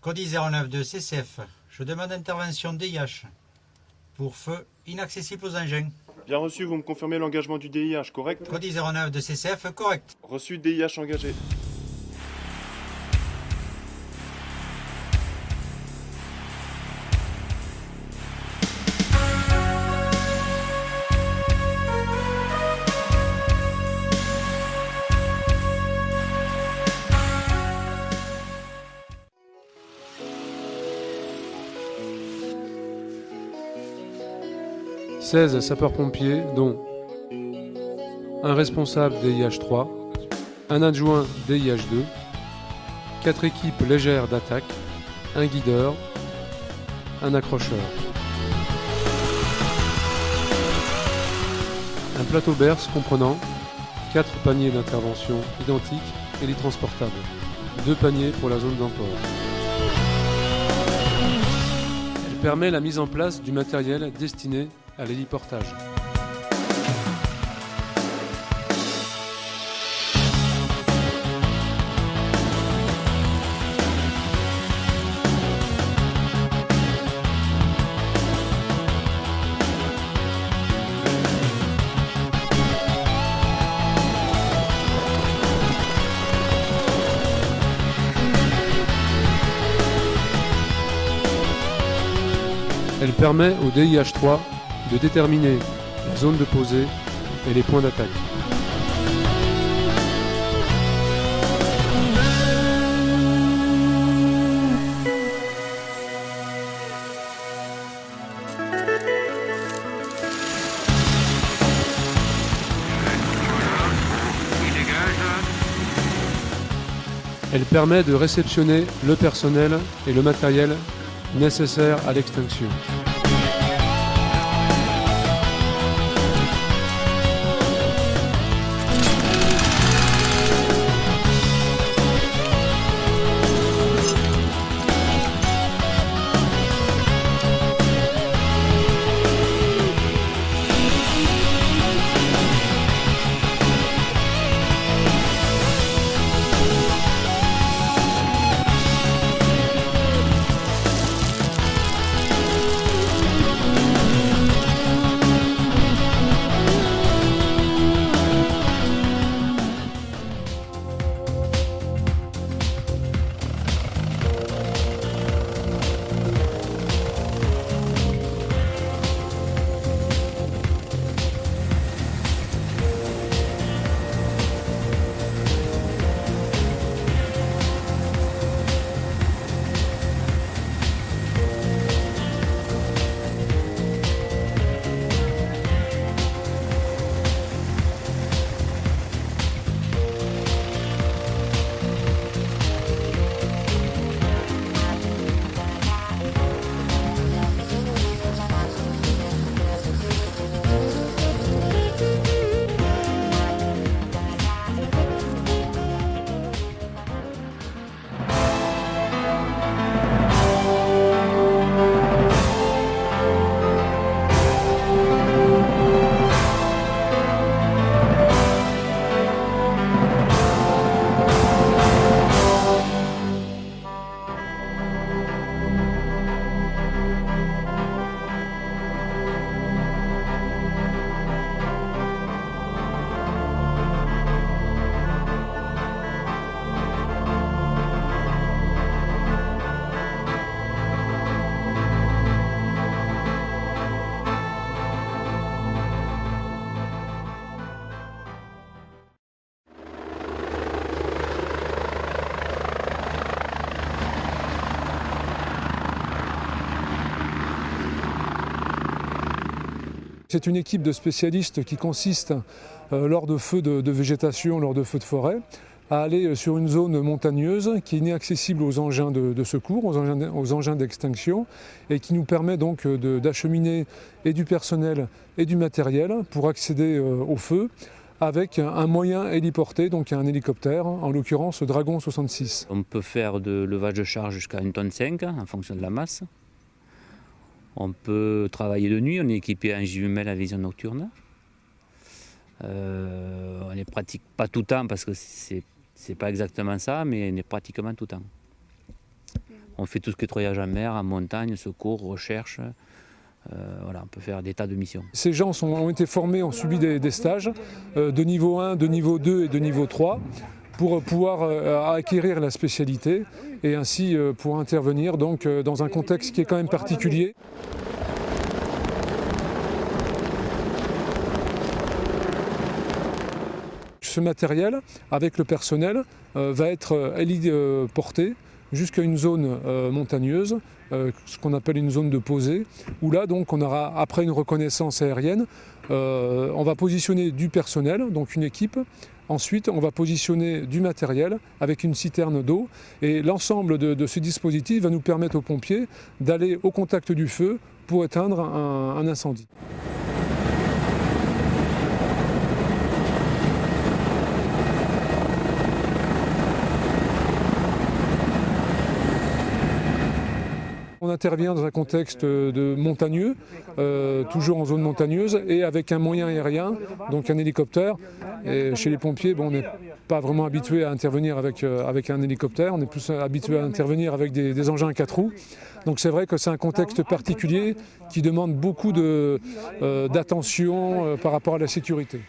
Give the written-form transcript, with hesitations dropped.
Code 09 de CCF. Je demande intervention DIH pour feu inaccessible aux engins. Bien reçu, vous me confirmez l'engagement du DIH, correct? Code 09 de CCF, correct. Reçu, DIH engagé. « 16 sapeurs-pompiers, dont un responsable DIH 3, un adjoint DIH 2, 4 équipes légères d'attaque, un guideur, un accrocheur. Un plateau berce comprenant 4 paniers d'intervention identiques et les transportables, 2 paniers pour la zone d'emport. Elle permet la mise en place du matériel destiné à l'héliportage. Elle permet au DIH 3 de déterminer la zone de posée et les points d'attaque. Elle permet de réceptionner le personnel et le matériel nécessaires à l'extinction. C'est une équipe de spécialistes qui consiste, lors de feux de végétation, lors de feux de forêt, à aller sur une zone montagneuse qui est inaccessible aux engins de secours, aux engins d'extinction, et qui nous permet donc d'acheminer et du personnel et du matériel pour accéder au feu avec un moyen héliporté, donc un hélicoptère, en l'occurrence Dragon 66. On peut faire de levage de charge jusqu'à 1,5 tonne en fonction de la masse. On peut travailler de nuit, on est équipé en jumelle à vision nocturne. On ne pratique pas tout le temps parce que c'est pas exactement ça, mais on est pratiquement tout le temps. On fait tout ce qui est nettoyage en mer, en montagne, secours, recherche. Voilà, on peut faire des tas de missions. Ces gens ont été formés, ont subi des stages de niveau 1, de niveau 2 et de niveau 3 pour pouvoir acquérir la spécialité et ainsi pour intervenir donc, dans un contexte qui est quand même particulier. Ce matériel, avec le personnel, va être héliporté jusqu'à une zone montagneuse, ce qu'on appelle une zone de posée, où là donc on aura, après une reconnaissance aérienne, on va positionner du personnel, donc une équipe. Ensuite, on va positionner du matériel avec une citerne d'eau, et l'ensemble de ce dispositif va nous permettre aux pompiers d'aller au contact du feu pour éteindre un incendie. On intervient dans un contexte de montagneux, toujours en zone montagneuse, et avec un moyen aérien, donc un hélicoptère. Et chez les pompiers, on n'est pas vraiment habitué à intervenir avec un hélicoptère, on est plus habitué à intervenir avec des engins à 4 roues. Donc c'est vrai que c'est un contexte particulier qui demande beaucoup d'attention par rapport à la sécurité.